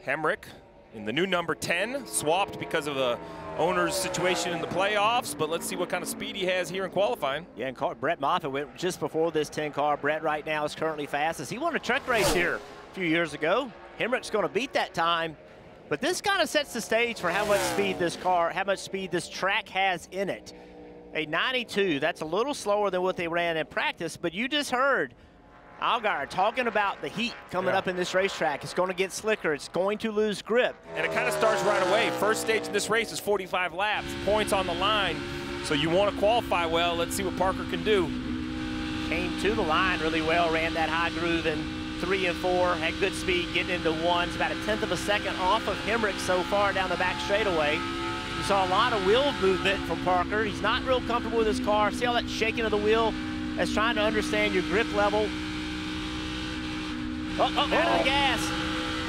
Hemrick in the new number 10, swapped because of the owner's situation in the playoffs, but let's see what kind of speed he has here in qualifying. Yeah, and Brett Moffitt went just before this 10 car. Brett right now is currently fastest. He won a truck race here a few years ago. Hemrick's going to beat that time, but this kind of sets the stage for how much speed this track has in it. A 92, that's a little slower than what they ran in practice, but you just heard Allgaier talking about the heat coming up in this racetrack. It's going to get slicker. It's going to lose grip. And it kind of starts right away. First stage of this race is 45 laps. Points on the line. So you want to qualify well. Let's see what Parker can do. Came to the line really well. Ran that high groove in 3 and 4. Had good speed getting into 1s. About 1/10 of a second off of Hemrick so far down the back straightaway. You saw a lot of wheel movement from Parker. He's not real comfortable with his car. See all that shaking of the wheel? That's trying to understand your grip level. Out of the gas.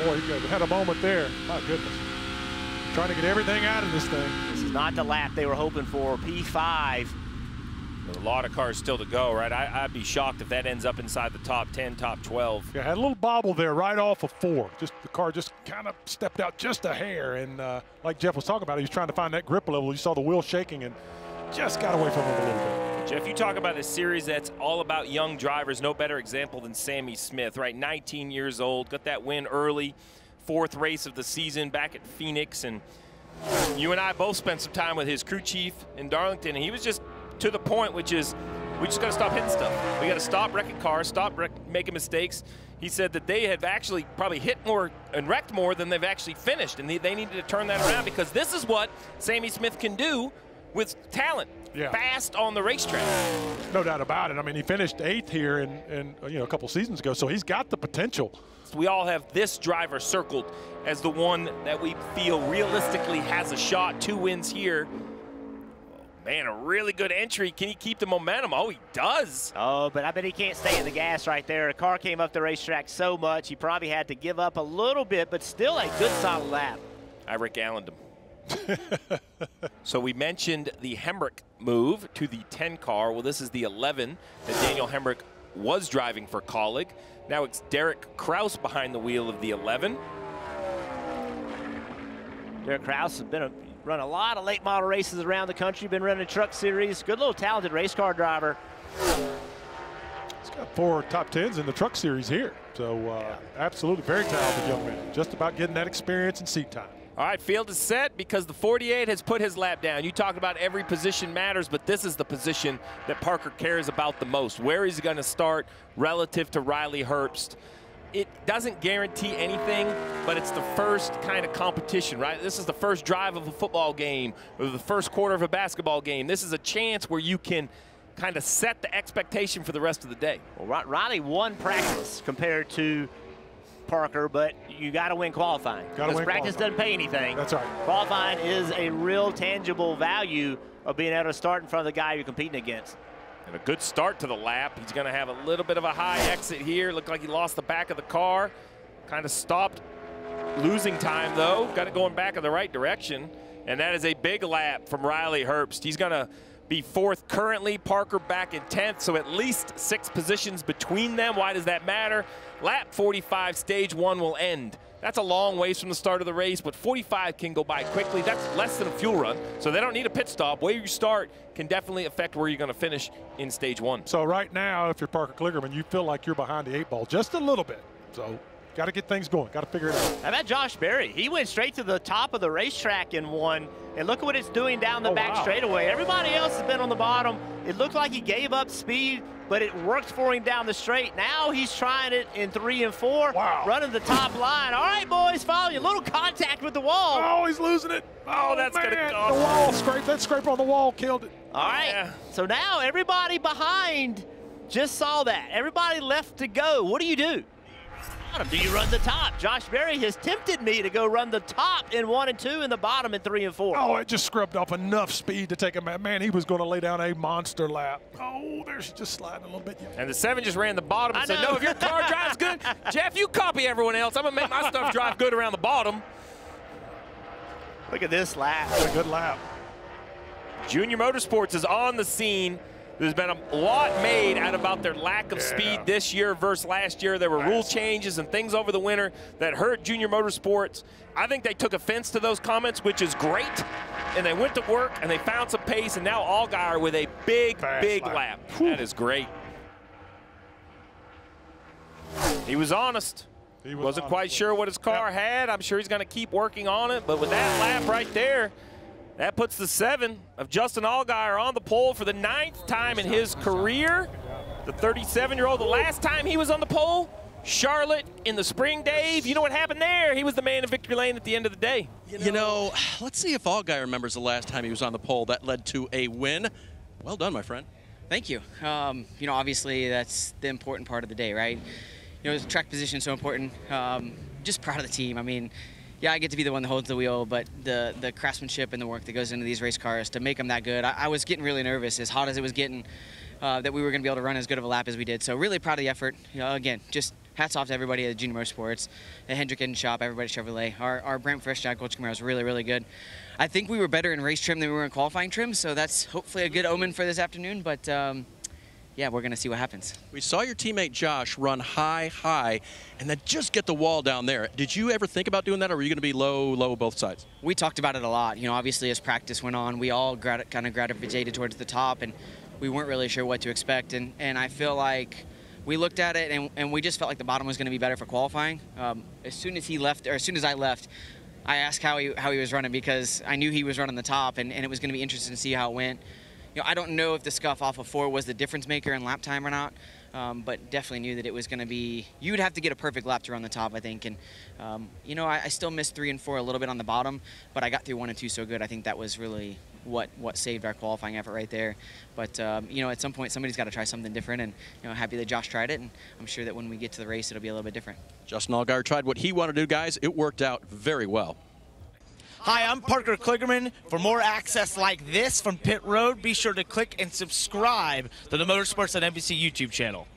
Boy, he had a moment there. My goodness. Trying to get everything out of this thing. This is not the lap they were hoping for. P5. A lot of cars still to go, right? I'd be shocked if that ends up inside the top 10, top 12. Yeah, had a little bobble there right off of 4. Just the car just kind of stepped out just a hair. And like Jeff was talking about, he was trying to find that grip level. You saw the wheel shaking and just got away from him a little bit. Jeff, you talk about a series that's all about young drivers. No better example than Sammy Smith, right? 19 years old, got that win early, 4th race of the season back at Phoenix. And you and I both spent some time with his crew chief in Darlington, and he was just to the point, which is we just got to stop hitting stuff. We got to stop wrecking cars, stop making mistakes. He said that they have actually probably hit more and wrecked more than they've actually finished, and they needed to turn that around because this is what Sammy Smith can do with talent. Yeah. Fast on the racetrack. No doubt about it. I mean, he finished 8th here in a couple seasons ago, so he's got the potential. We all have this driver circled as the one that we feel realistically has a shot. 2 wins here. Man, a really good entry. Can he keep the momentum? Oh, he does. Oh, but I bet he can't stay in the gas right there. The car came up the racetrack so much, he probably had to give up a little bit, but still a good solid lap. I Rick Allen'd him. So we mentioned the Hemrick move to the 10 car. Well, this is the 11 that Daniel Hemrick was driving for Colleague. Now it's Derek Kraus behind the wheel of the 11. Derek Kraus has run a lot of late model races around the country, been running truck series. Good little talented race car driver. He's got 4 top 10s in the truck series here. So absolutely very talented young man. Just about getting that experience and seat time. All right, field is set because the 48 has put his lap down. You talk about every position matters, but this is the position that Parker cares about the most. Where he's going to start relative to Riley Herbst. It doesn't guarantee anything, but it's the first kind of competition, right? This is the first drive of a football game or the first quarter of a basketball game. This is a chance where you can kind of set the expectation for the rest of the day. Well, Riley won practice compared to Parker, but you got to win qualifying. Because practice doesn't pay anything. That's right. Qualifying is a real tangible value of being able to start in front of the guy you're competing against. And a good start to the lap. He's going to have a little bit of a high exit here. Looked like he lost the back of the car. Kind of stopped losing time, though. Got it going back in the right direction. And that is a big lap from Riley Herbst. He's going to be 4th currently. Parker back in 10th, so at least 6 positions between them. Why does that matter? Lap 45, stage 1 will end. That's a long ways from the start of the race, but 45 can go by quickly. That's less than a fuel run, so they don't need a pit stop. Where you start can definitely affect where you're going to finish in stage 1. So right now, if you're Parker Kligerman, you feel like you're behind the 8 ball just a little bit. So got to get things going. Got to figure it out. How about Josh Berry? He went straight to the top of the racetrack and won. And look at what it's doing down the back straightaway. Everybody else has been on the bottom. It looked like he gave up speed, but it worked for him down the straight. Now he's trying it in 3 and 4, running the top line. All right, boys, follow you. A little contact with the wall. Oh, he's losing it. Oh, that's going to go. The wall scrape. That scrape on the wall killed it. All right. So now everybody behind just saw that. Everybody left to go. What do you do? Do you run the top? Josh Berry has tempted me to go run the top in 1 and 2 and the bottom in 3 and 4. Oh, it just scrubbed off enough speed to take him. Man, he was going to lay down a monster lap. Oh, there's just sliding a little bit. And the 7 just ran the bottom and said, no, if your car drives good, Jeff, you copy everyone else. I'm going to make my stuff drive good around the bottom. Look at this lap. What a good lap. Junior Motorsports is on the scene. There's been a lot made out about their lack of speed this year versus last year. There were rule changes and things over the winter that hurt Junior Motorsports. I think they took offense to those comments, which is great. And they went to work and they found some pace, and now Allgaier with a big lap. That is great. He was honest. He wasn't quite sure what his car had. I'm sure he's going to keep working on it. But with that lap right there, that puts the 7 of Justin Allgaier on the pole for the 9th time in his career. The 37-year-old, the last time he was on the pole, Charlotte in the spring, Dave. You know what happened there? He was the man in victory lane at the end of the day. You know, let's see if Allgaier remembers the last time he was on the pole. That led to a win. Well done, my friend. Thank you. You know, obviously that's the important part of the day, right? You know, the track position is so important. Just proud of the team. I mean, yeah, I get to be the one that holds the wheel, but the craftsmanship and the work that goes into these race cars to make them that good, I was getting really nervous, as hot as it was getting, that we were going to be able to run as good of a lap as we did. So really proud of the effort. You know, again, just hats off to everybody at Junior Motorsports, at Hendrick Engine Shop, everybody at Chevrolet. Our Brent Fresh Jack Welch Camaro was really, really good. I think we were better in race trim than we were in qualifying trim, so that's hopefully a good omen for this afternoon. But yeah, we're going to see what happens. We saw your teammate Josh run high, and then just get the wall down there. Did you ever think about doing that, or were you going to be low both sides? We talked about it a lot. You know, obviously as practice went on, we all kind of gravitated towards the top, and we weren't really sure what to expect. And I feel like we looked at it, and we just felt like the bottom was going to be better for qualifying. As soon as he left, or as soon as I left, I asked how he was running, because I knew he was running the top, and it was going to be interesting to see how it went. You know, I don't know if the scuff off of 4 was the difference maker in lap time or not, but definitely knew that it was going to be, you would have to get a perfect lap to run the top, I think. And, you know, I still missed 3 and 4 a little bit on the bottom, but I got through 1 and 2 so good. I think that was really what saved our qualifying effort right there. But, you know, at some point somebody's got to try something different, and, you know, happy that Josh tried it, and I'm sure that when we get to the race it'll be a little bit different. Justin Allgaier tried what he wanted to do, guys. It worked out very well. Hi, I'm Parker Kligerman. For more access like this from Pit Road, be sure to click and subscribe to the Motorsports on NBC YouTube channel.